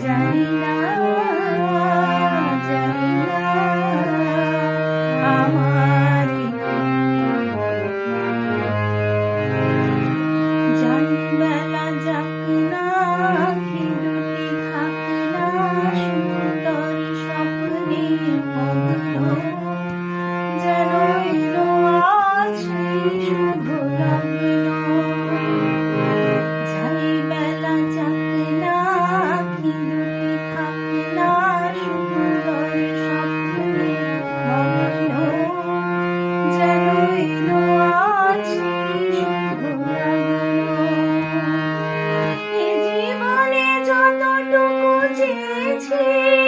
জানি না জানি না আমার যাই বেলা যাক না আঁখি দুটি থাক না সুন্দরী স্বপ্নে মগ্ন যেন এলো আজ শুভ লগ্ন যাই বেলা যাক না আঁখি দুটি থাক না সুন্দরী স্বপ্নে মগ্ন যেন এলো আজ শুভ লগ্ন এ জীবনে যতটুকু চেয়েছি